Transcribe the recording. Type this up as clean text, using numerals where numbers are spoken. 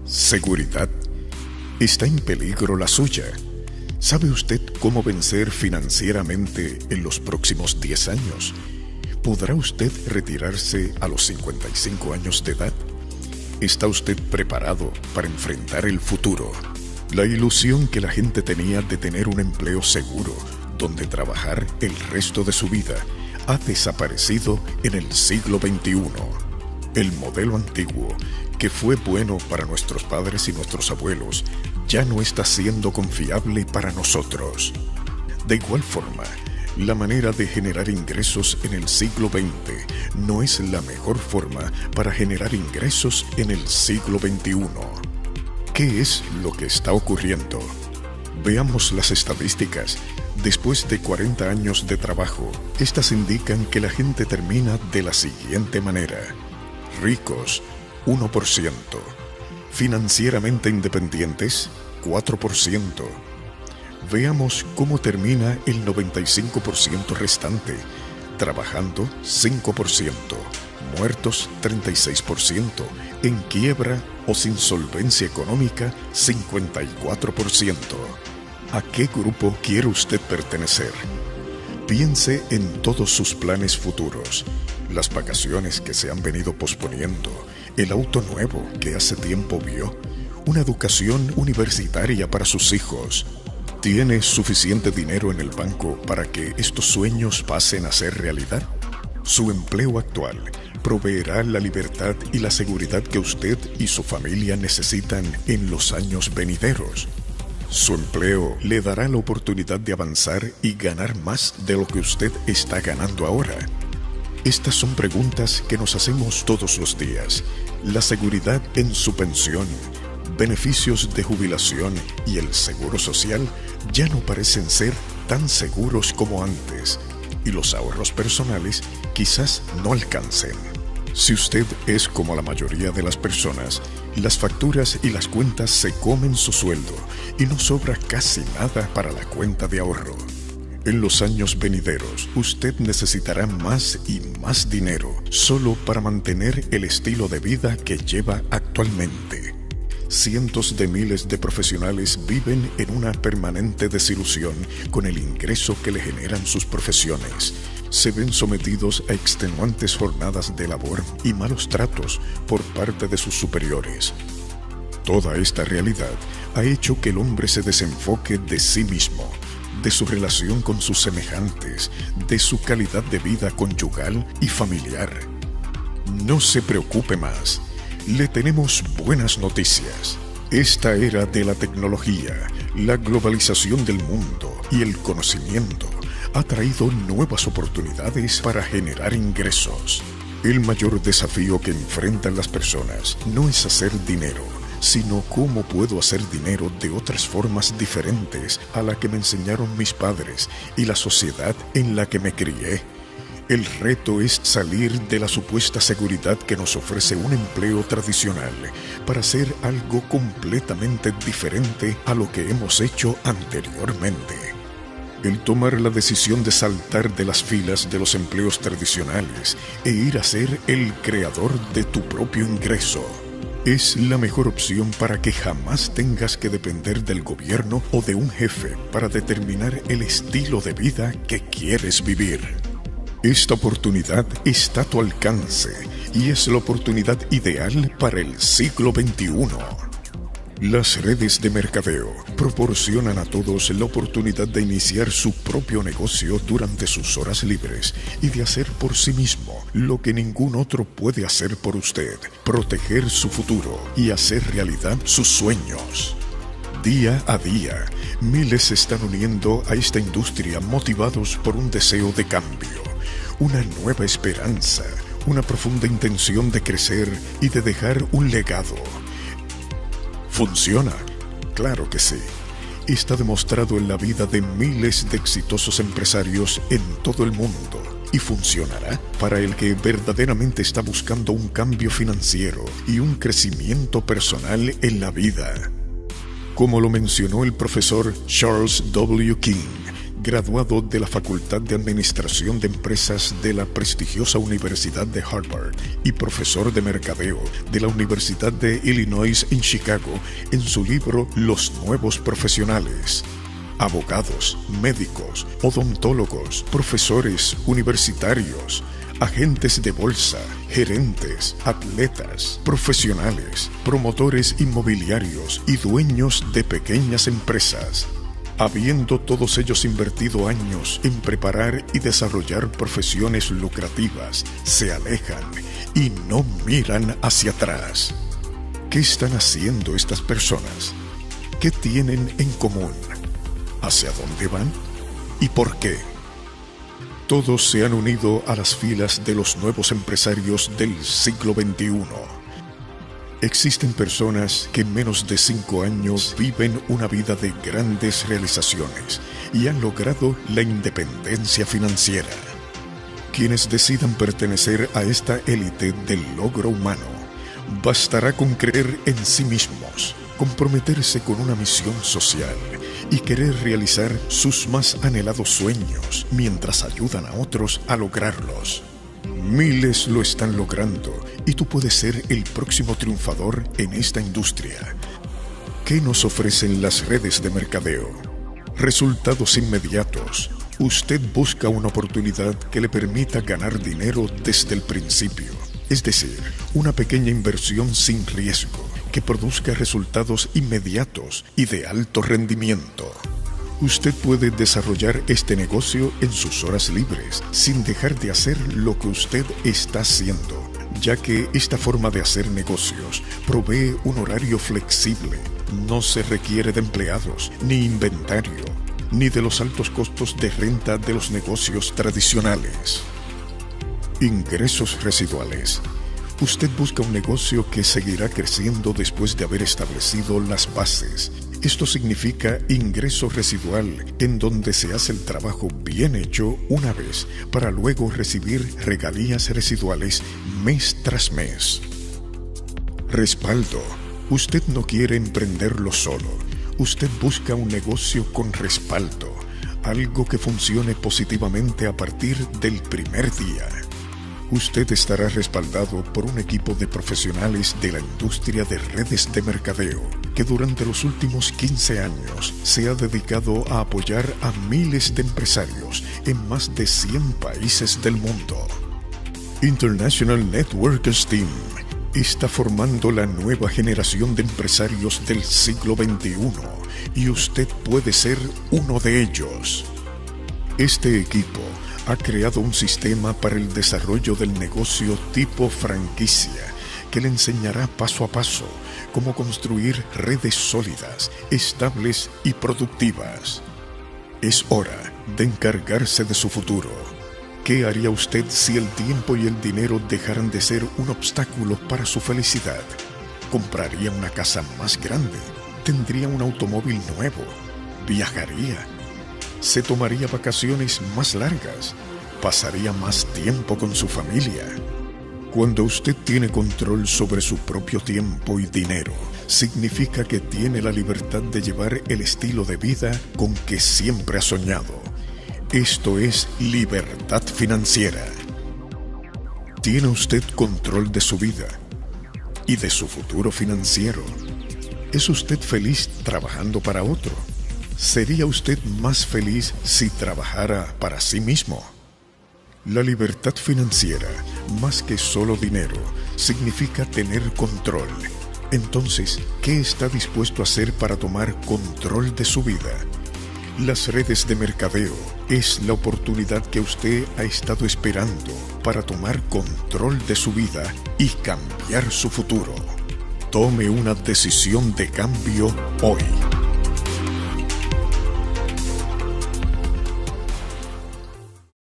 Seguridad. ¿Está en peligro la suya? ¿Sabe usted cómo vencer financieramente en los próximos 10 años? ¿Podrá usted retirarse a los 55 años de edad? ¿Está usted preparado para enfrentar el futuro? La ilusión que la gente tenía de tener un empleo seguro donde trabajar el resto de su vida ha desaparecido en el siglo XXI. El modelo antiguo, que fue bueno para nuestros padres y nuestros abuelos, ya no está siendo confiable para nosotros. De igual forma, la manera de generar ingresos en el siglo XX no es la mejor forma para generar ingresos en el siglo XXI. ¿Qué es lo que está ocurriendo? Veamos las estadísticas. Después de 40 años de trabajo, estas indican que la gente termina de la siguiente manera. Ricos, 1%. Financieramente independientes, 4%. Veamos cómo termina el 95% restante. Trabajando, 5%. Muertos, 36%. En quiebra o sin solvencia económica, 54%. ¿A qué grupo quiere usted pertenecer? Piense en todos sus planes futuros. Las vacaciones que se han venido posponiendo, el auto nuevo que hace tiempo vio, una educación universitaria para sus hijos. ¿Tiene suficiente dinero en el banco para que estos sueños pasen a ser realidad? Su empleo actual proveerá la libertad y la seguridad que usted y su familia necesitan en los años venideros. Su empleo le dará la oportunidad de avanzar y ganar más de lo que usted está ganando ahora. Estas son preguntas que nos hacemos todos los días. La seguridad en su pensión, beneficios de jubilación y el seguro social ya no parecen ser tan seguros como antes, y los ahorros personales quizás no alcancen. Si usted es como la mayoría de las personas, las facturas y las cuentas se comen su sueldo y no sobra casi nada para la cuenta de ahorro. En los años venideros, usted necesitará más y más dinero solo para mantener el estilo de vida que lleva actualmente. Cientos de miles de profesionales viven en una permanente desilusión con el ingreso que le generan sus profesiones. Se ven sometidos a extenuantes jornadas de labor y malos tratos por parte de sus superiores. Toda esta realidad ha hecho que el hombre se desenfoque de sí mismo, de su relación con sus semejantes, de su calidad de vida conyugal y familiar. No se preocupe más. Le tenemos buenas noticias. Esta era de la tecnología, la globalización del mundo y el conocimiento ha traído nuevas oportunidades para generar ingresos. El mayor desafío que enfrentan las personas no es hacer dinero, sino cómo puedo hacer dinero de otras formas diferentes a la que me enseñaron mis padres y la sociedad en la que me crié. El reto es salir de la supuesta seguridad que nos ofrece un empleo tradicional para hacer algo completamente diferente a lo que hemos hecho anteriormente. El tomar la decisión de saltar de las filas de los empleos tradicionales e ir a ser el creador de tu propio ingreso es la mejor opción para que jamás tengas que depender del gobierno o de un jefe para determinar el estilo de vida que quieres vivir. Esta oportunidad está a tu alcance y es la oportunidad ideal para el siglo XXI. Las redes de mercadeo proporcionan a todos la oportunidad de iniciar su propio negocio durante sus horas libres y de hacer por sí mismo lo que ningún otro puede hacer por usted, proteger su futuro y hacer realidad sus sueños. Día a día, miles se están uniendo a esta industria motivados por un deseo de cambio, una nueva esperanza, una profunda intención de crecer y de dejar un legado. ¿Funciona? Claro que sí. Está demostrado en la vida de miles de exitosos empresarios en todo el mundo y funcionará para el que verdaderamente está buscando un cambio financiero y un crecimiento personal en la vida. Como lo mencionó el profesor Charles W. King, graduado de la Facultad de Administración de Empresas de la prestigiosa Universidad de Harvard y profesor de mercadeo de la Universidad de Illinois en Chicago, en su libro Los Nuevos Profesionales. Abogados, médicos, odontólogos, profesores universitarios, agentes de bolsa, gerentes, atletas, profesionales, promotores inmobiliarios y dueños de pequeñas empresas. Habiendo todos ellos invertido años en preparar y desarrollar profesiones lucrativas, se alejan y no miran hacia atrás. ¿Qué están haciendo estas personas? ¿Qué tienen en común? ¿Hacia dónde van? ¿Y por qué? Todos se han unido a las filas de los nuevos empresarios del siglo XXI. Existen personas que en menos de 5 años viven una vida de grandes realizaciones y han logrado la independencia financiera. Quienes decidan pertenecer a esta élite del logro humano, bastará con creer en sí mismos, comprometerse con una misión social y querer realizar sus más anhelados sueños mientras ayudan a otros a lograrlos. Miles lo están logrando y tú puedes ser el próximo triunfador en esta industria. ¿Qué nos ofrecen las redes de mercadeo? Resultados inmediatos. Usted busca una oportunidad que le permita ganar dinero desde el principio, es decir, una pequeña inversión sin riesgo que produzca resultados inmediatos y de alto rendimiento. Usted puede desarrollar este negocio en sus horas libres, sin dejar de hacer lo que usted está haciendo, ya que esta forma de hacer negocios provee un horario flexible. No se requiere de empleados, ni inventario, ni de los altos costos de renta de los negocios tradicionales. Ingresos residuales. Usted busca un negocio que seguirá creciendo después de haber establecido las bases. Esto significa ingreso residual, en donde se hace el trabajo bien hecho una vez, para luego recibir regalías residuales mes tras mes. Respaldo. Usted no quiere emprenderlo solo. Usted busca un negocio con respaldo, algo que funcione positivamente a partir del primer día. Usted estará respaldado por un equipo de profesionales de la industria de redes de mercadeo, que durante los últimos 15 años se ha dedicado a apoyar a miles de empresarios en más de 100 países del mundo. International Networkers Team está formando la nueva generación de empresarios del siglo XXI y usted puede ser uno de ellos. Este equipo ha creado un sistema para el desarrollo del negocio tipo franquicia que le enseñará paso a paso cómo construir redes sólidas, estables y productivas. Es hora de encargarse de su futuro. ¿Qué haría usted si el tiempo y el dinero dejaran de ser un obstáculo para su felicidad? ¿Compraría una casa más grande? ¿Tendría un automóvil nuevo? ¿Viajaría? ¿Se tomaría vacaciones más largas? ¿Pasaría más tiempo con su familia? Cuando usted tiene control sobre su propio tiempo y dinero, significa que tiene la libertad de llevar el estilo de vida con que siempre ha soñado. Esto es libertad financiera. ¿Tiene usted control de su vida y de su futuro financiero? ¿Es usted feliz trabajando para otro? ¿Sería usted más feliz si trabajara para sí mismo? La libertad financiera, más que solo dinero, significa tener control. Entonces, ¿qué está dispuesto a hacer para tomar control de su vida? Las redes de mercadeo es la oportunidad que usted ha estado esperando para tomar control de su vida y cambiar su futuro. Tome una decisión de cambio hoy.